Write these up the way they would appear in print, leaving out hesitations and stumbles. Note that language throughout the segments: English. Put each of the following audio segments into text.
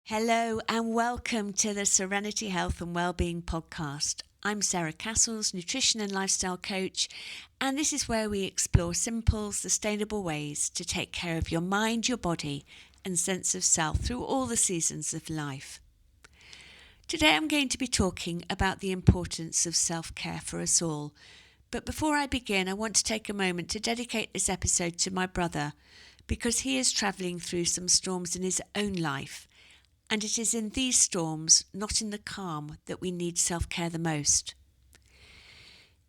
Hello and welcome to the Serenity Health and Wellbeing Podcast. I'm Sarah Castles, nutrition and lifestyle coach, and this is where we explore simple, sustainable ways to take care of your mind, your body, and sense of self through all the seasons of life. Today I'm going to be talking about the importance of self-care for us all. But before I begin, I want to take a moment to dedicate this episode to my brother, because he is travelling through some storms in his own life. And it is in these storms, not in the calm, that we need self-care the most.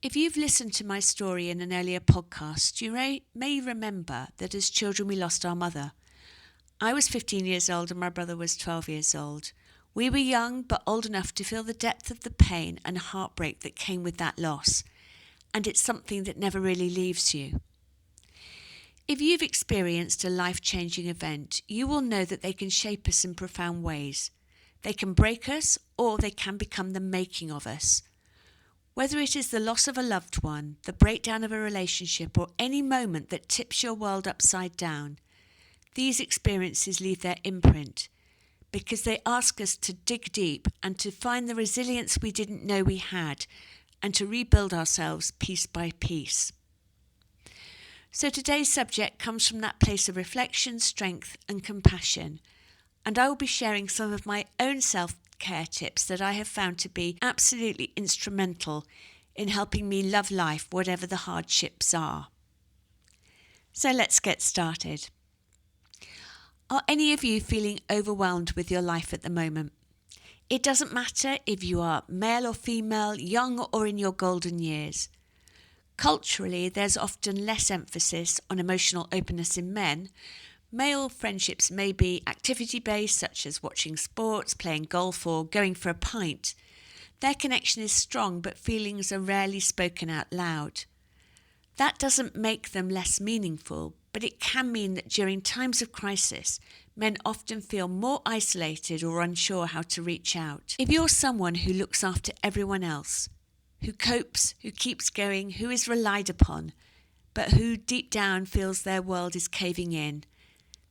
If you've listened to my story in an earlier podcast, you may remember that as children we lost our mother. I was 15 years old and my brother was 12 years old. We were young but old enough to feel the depth of the pain and heartbreak that came with that loss. And it's something that never really leaves you. If you've experienced a life-changing event, you will know that they can shape us in profound ways. They can break us, or they can become the making of us. Whether it is the loss of a loved one, the breakdown of a relationship, or any moment that tips your world upside down, these experiences leave their imprint because they ask us to dig deep and to find the resilience we didn't know we had and to rebuild ourselves piece by piece. So today's subject comes from that place of reflection, strength and compassion, and I will be sharing some of my own self-care tips that I have found to be absolutely instrumental in helping me love life, whatever the hardships are. So let's get started. Are any of you feeling overwhelmed with your life at the moment? It doesn't matter if you are male or female, young or in your golden years. Culturally, there's often less emphasis on emotional openness in men. Male friendships may be activity-based, such as watching sports, playing golf, or going for a pint. Their connection is strong, but feelings are rarely spoken out loud. That doesn't make them less meaningful, but it can mean that during times of crisis, men often feel more isolated or unsure how to reach out. If you're someone who looks after everyone else, who copes, who keeps going, who is relied upon, but who deep down feels their world is caving in,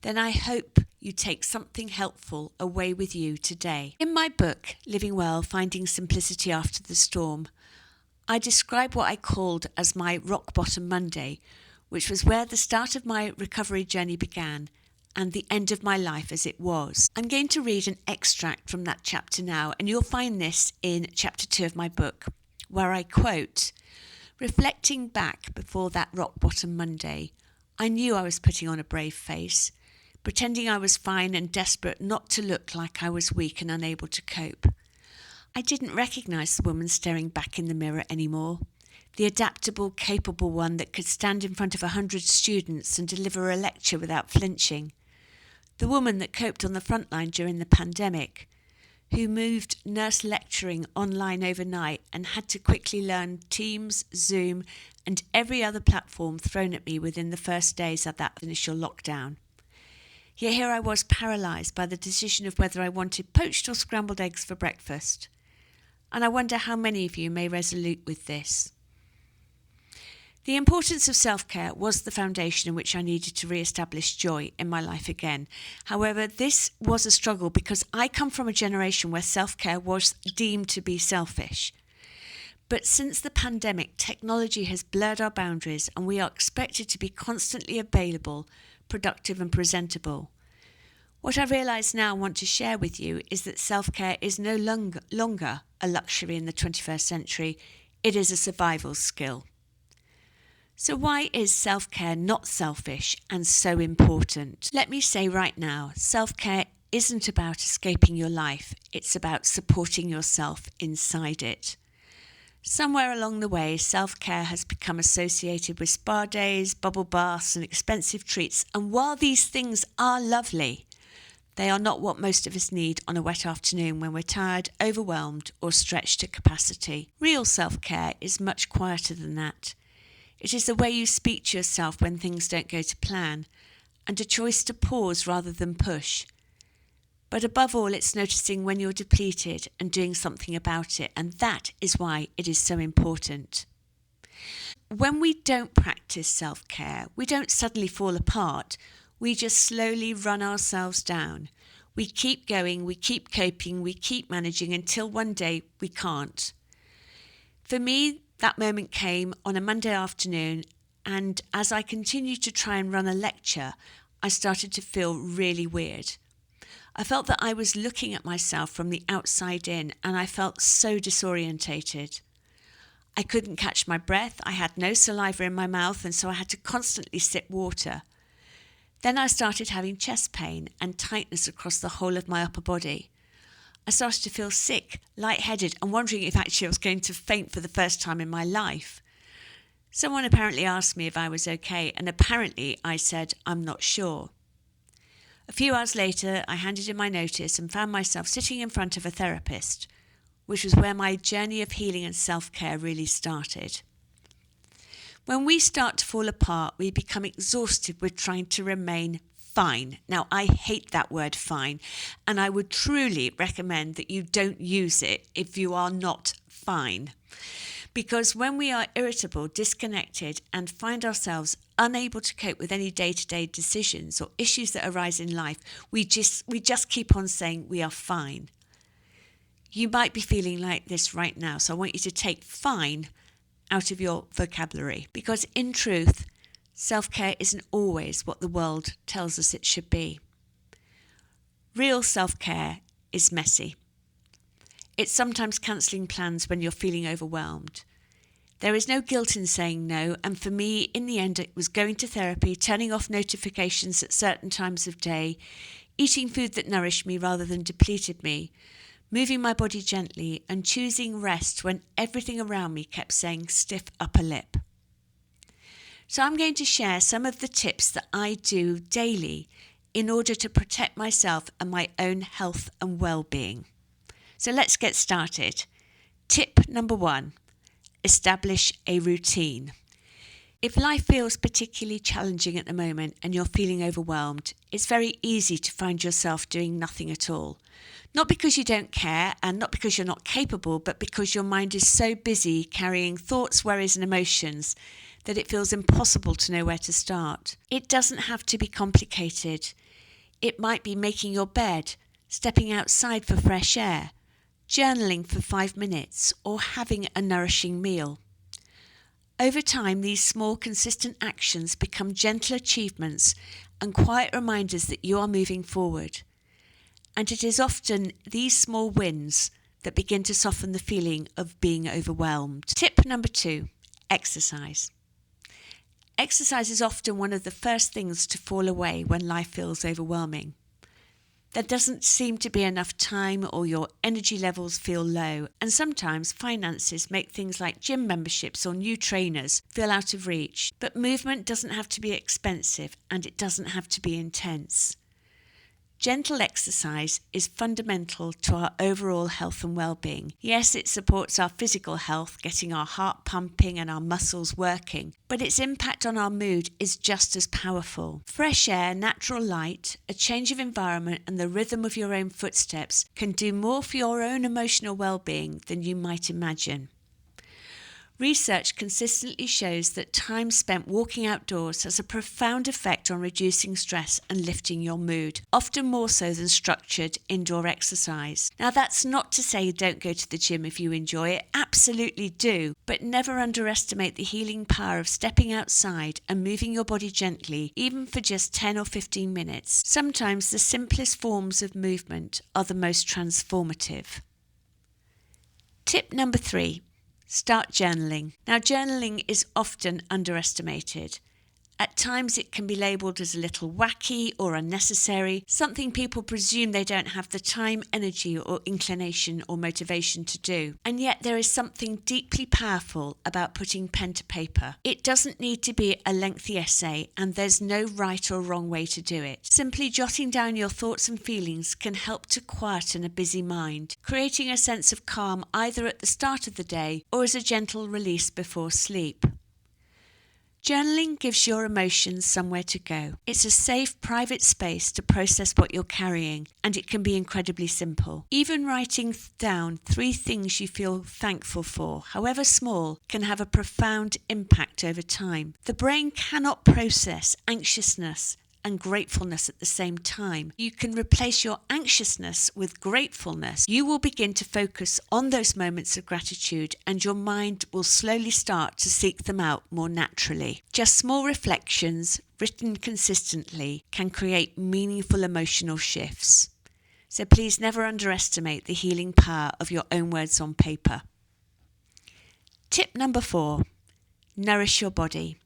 then I hope you take something helpful away with you today. In my book, Living Well, Finding Simplicity After the Storm, I describe what I called as my rock bottom Monday, which was where the start of my recovery journey began and the end of my life as it was. I'm going to read an extract from that chapter now, and you'll find this in chapter 2 of my book, where I quote, "Reflecting back before that rock bottom Monday, I knew I was putting on a brave face, pretending I was fine and desperate not to look like I was weak and unable to cope. I didn't recognise the woman staring back in the mirror anymore, the adaptable, capable one that could stand in front of 100 students and deliver a lecture without flinching, the woman that coped on the front line during the pandemic, who moved nurse lecturing online overnight and had to quickly learn Teams, Zoom, and every other platform thrown at me within the first days of that initial lockdown. Yet here I was paralysed by the decision of whether I wanted poached or scrambled eggs for breakfast. And I wonder how many of you may resonate with this. The importance of self-care was the foundation in which I needed to re-establish joy in my life again. However, this was a struggle because I come from a generation where self-care was deemed to be selfish. But since the pandemic, technology has blurred our boundaries and we are expected to be constantly available, productive and presentable. What I realise now and want to share with you is that self-care is no longer a luxury in the 21st century. It is a survival skill. So why is self-care not selfish and so important? Let me say right now, self-care isn't about escaping your life. It's about supporting yourself inside it. Somewhere along the way, self-care has become associated with spa days, bubble baths and expensive treats. And while these things are lovely, they are not what most of us need on a wet afternoon when we're tired, overwhelmed or stretched to capacity. Real self-care is much quieter than that. It is the way you speak to yourself when things don't go to plan, and a choice to pause rather than push. But above all, it's noticing when you're depleted and doing something about it, and that is why it is so important. When we don't practice self-care, we don't suddenly fall apart. We just slowly run ourselves down. We keep going, we keep coping, we keep managing until one day we can't. For me, that moment came on a Monday afternoon, and as I continued to try and run a lecture, I started to feel really weird. I felt that I was looking at myself from the outside in, and I felt so disorientated. I couldn't catch my breath, I had no saliva in my mouth, and so I had to constantly sip water. Then I started having chest pain and tightness across the whole of my upper body. I started to feel sick, lightheaded, and wondering if actually I was going to faint for the first time in my life. Someone apparently asked me if I was okay, and apparently I said, I'm not sure. A few hours later, I handed in my notice and found myself sitting in front of a therapist, which was where my journey of healing and self-care really started. When we start to fall apart, we become exhausted with trying to remain fine. Now, I hate that word fine, and I would truly recommend that you don't use it if you are not fine. Because when we are irritable, disconnected, and find ourselves unable to cope with any day-to-day decisions or issues that arise in life, we just keep on saying we are fine. You might be feeling like this right now, so I want you to take fine out of your vocabulary, because in truth, self-care isn't always what the world tells us it should be. Real self-care is messy. It's sometimes cancelling plans when you're feeling overwhelmed. There is no guilt in saying no, and for me, in the end, it was going to therapy, turning off notifications at certain times of day, eating food that nourished me rather than depleted me, moving my body gently, and choosing rest when everything around me kept saying stiff upper lip. So I'm going to share some of the tips that I do daily in order to protect myself and my own health and well-being. So let's get started. Tip number 1, establish a routine. If life feels particularly challenging at the moment and you're feeling overwhelmed, it's very easy to find yourself doing nothing at all. Not because you don't care and not because you're not capable, but because your mind is so busy carrying thoughts, worries and emotions that it feels impossible to know where to start. It doesn't have to be complicated. It might be making your bed, stepping outside for fresh air, journaling for 5 minutes, or having a nourishing meal. Over time, these small, consistent actions become gentle achievements and quiet reminders that you are moving forward. And it is often these small wins that begin to soften the feeling of being overwhelmed. Tip number 2, exercise. Exercise is often one of the first things to fall away when life feels overwhelming. There doesn't seem to be enough time, or your energy levels feel low, and sometimes finances make things like gym memberships or new trainers feel out of reach. But movement doesn't have to be expensive, and it doesn't have to be intense. Gentle exercise is fundamental to our overall health and well-being. Yes, it supports our physical health, getting our heart pumping and our muscles working, but its impact on our mood is just as powerful. Fresh air, natural light, a change of environment and the rhythm of your own footsteps can do more for your own emotional well-being than you might imagine. Research consistently shows that time spent walking outdoors has a profound effect on reducing stress and lifting your mood, often more so than structured indoor exercise. Now, that's not to say don't go to the gym if you enjoy it, absolutely do, but never underestimate the healing power of stepping outside and moving your body gently, even for just 10 or 15 minutes. Sometimes the simplest forms of movement are the most transformative. Tip number 3. Start journaling. Now, journaling is often underestimated. At times it can be labelled as a little wacky or unnecessary, something people presume they don't have the time, energy or inclination or motivation to do. And yet there is something deeply powerful about putting pen to paper. It doesn't need to be a lengthy essay, and there's no right or wrong way to do it. Simply jotting down your thoughts and feelings can help to quieten a busy mind, creating a sense of calm either at the start of the day or as a gentle release before sleep. Journaling gives your emotions somewhere to go. It's a safe, private space to process what you're carrying, and it can be incredibly simple. Even writing down 3 things you feel thankful for, however small, can have a profound impact over time. The brain cannot process anxiousness and gratefulness at the same time. You can replace your anxiousness with gratefulness. You will begin to focus on those moments of gratitude, and your mind will slowly start to seek them out more naturally. Just small reflections, written consistently, can create meaningful emotional shifts. So please never underestimate the healing power of your own words on paper. Tip number 4, nourish your body.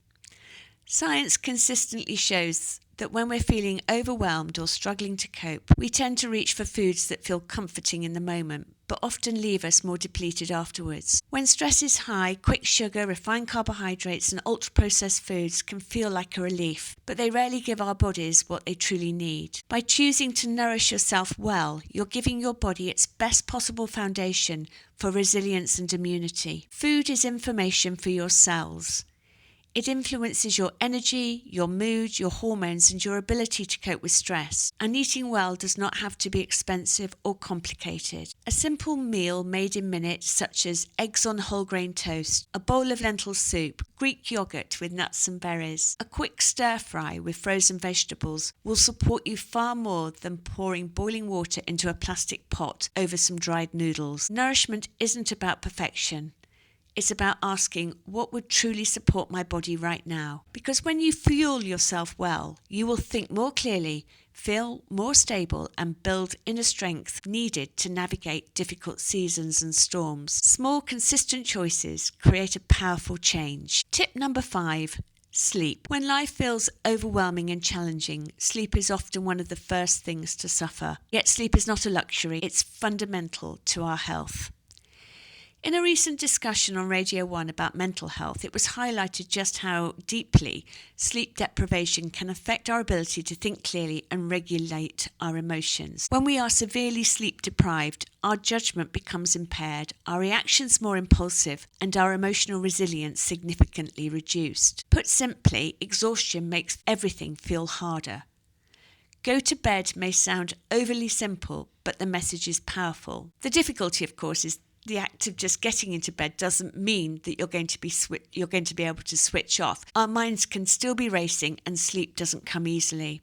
Science consistently shows that when we're feeling overwhelmed or struggling to cope, we tend to reach for foods that feel comforting in the moment, but often leave us more depleted afterwards. When stress is high, quick sugar, refined carbohydrates, and ultra-processed foods can feel like a relief, but they rarely give our bodies what they truly need. By choosing to nourish yourself well, you're giving your body its best possible foundation for resilience and immunity. Food is information for your cells. It influences your energy, your mood, your hormones, and your ability to cope with stress. And eating well does not have to be expensive or complicated. A simple meal made in minutes, such as eggs on whole grain toast, a bowl of lentil soup, Greek yogurt with nuts and berries, a quick stir fry with frozen vegetables will support you far more than pouring boiling water into a plastic pot over some dried noodles. Nourishment isn't about perfection. It's about asking, what would truly support my body right now? Because when you fuel yourself well, you will think more clearly, feel more stable, and build inner strength needed to navigate difficult seasons and storms. Small, consistent choices create a powerful change. Tip number 5, sleep. When life feels overwhelming and challenging, sleep is often one of the first things to suffer. Yet sleep is not a luxury, it's fundamental to our health. In a recent discussion on Radio 1 about mental health, it was highlighted just how deeply sleep deprivation can affect our ability to think clearly and regulate our emotions. When we are severely sleep deprived, our judgment becomes impaired, our reactions more impulsive, and our emotional resilience significantly reduced. Put simply, exhaustion makes everything feel harder. Go to bed may sound overly simple, but the message is powerful. The difficulty, of course, is the act of just getting into bed doesn't mean that you're going to be able to switch off. Our minds can still be racing, and sleep doesn't come easily.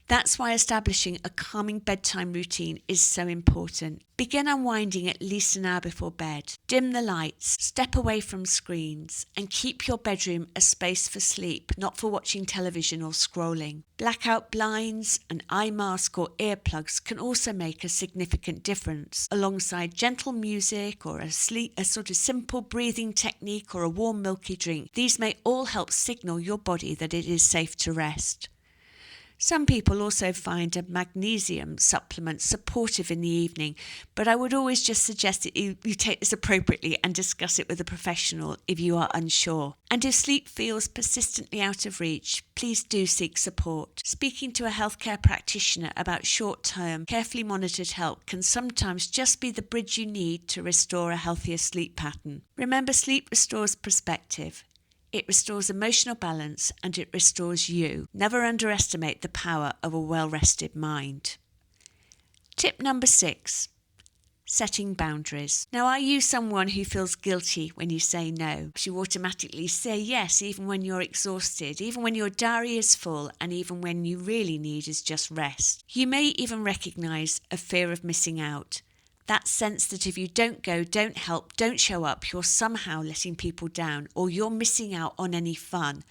That's why establishing a calming bedtime routine is so important. Begin unwinding at least an hour before bed. Dim the lights, step away from screens, and keep your bedroom a space for sleep, not for watching television or scrolling. Blackout blinds, an eye mask, or earplugs can also make a significant difference, alongside gentle music or a sort of simple breathing technique or a warm milky drink. These may all help signal your body that it is safe to rest. Some people also find a magnesium supplement supportive in the evening, but I would always just suggest that you take this appropriately and discuss it with a professional if you are unsure. And if sleep feels persistently out of reach, please do seek support. Speaking to a healthcare practitioner about short-term, carefully monitored help can sometimes just be the bridge you need to restore a healthier sleep pattern. Remember, sleep restores perspective. It restores emotional balance, and it restores you. Never underestimate the power of a well-rested mind. Tip number 6, setting boundaries. Now, are you someone who feels guilty when you say no? You automatically say yes, even when you're exhausted, even when your diary is full, and even when you really need is just rest. You may even recognize a fear of missing out. That sense that if you don't go, don't help, don't show up, you're somehow letting people down, or you're missing out on any fun.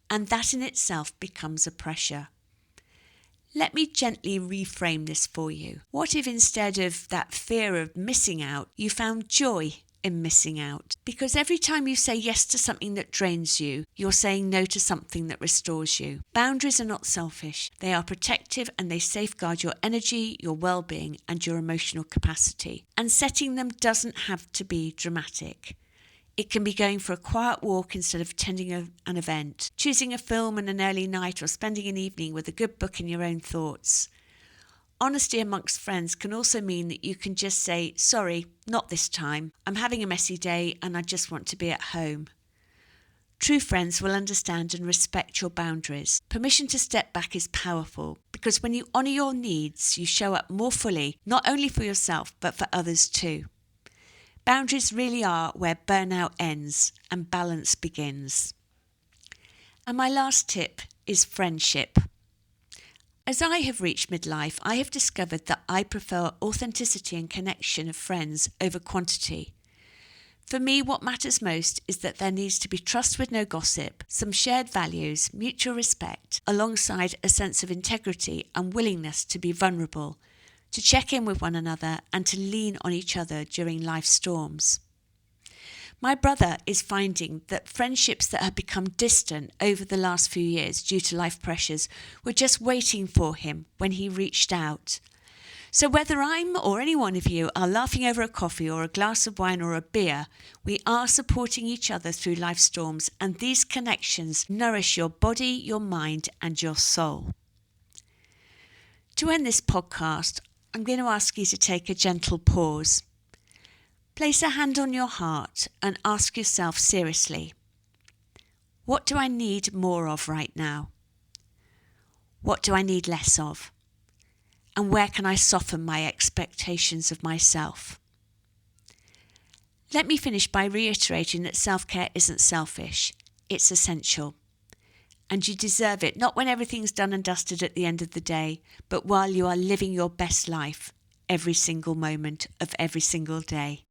And that in itself becomes a pressure. Let me gently reframe this for you. What if instead of that fear of missing out, you found joy in missing out? Because every time you say yes to something that drains you, you're saying no to something that restores you. Boundaries are not selfish. They are protective, and they safeguard your energy, your well-being, and your emotional capacity. And setting them doesn't have to be dramatic. It can be going for a quiet walk instead of attending an event, choosing a film and an early night, or spending an evening with a good book and your own thoughts. Honesty amongst friends can also mean that you can just say, sorry, not this time. I'm having a messy day and I just want to be at home. True friends will understand and respect your boundaries. Permission to step back is powerful, because when you honour your needs, you show up more fully, not only for yourself, but for others too. Boundaries really are where burnout ends and balance begins. And my last tip is friendship. As I have reached midlife, I have discovered that I prefer authenticity and connection of friends over quantity. For me, what matters most is that there needs to be trust with no gossip, some shared values, mutual respect, alongside a sense of integrity and willingness to be vulnerable, to check in with one another and to lean on each other during life's storms. My brother is finding that friendships that have become distant over the last few years due to life pressures were just waiting for him when he reached out. So whether I'm or any one of you are laughing over a coffee or a glass of wine or a beer, we are supporting each other through life storms, and these connections nourish your body, your mind, and your soul. To end this podcast, I'm going to ask you to take a gentle pause. Place a hand on your heart and ask yourself seriously, what do I need more of right now? What do I need less of? And where can I soften my expectations of myself? Let me finish by reiterating that self-care isn't selfish, it's essential. And you deserve it, not when everything's done and dusted at the end of the day, but while you are living your best life every single moment of every single day.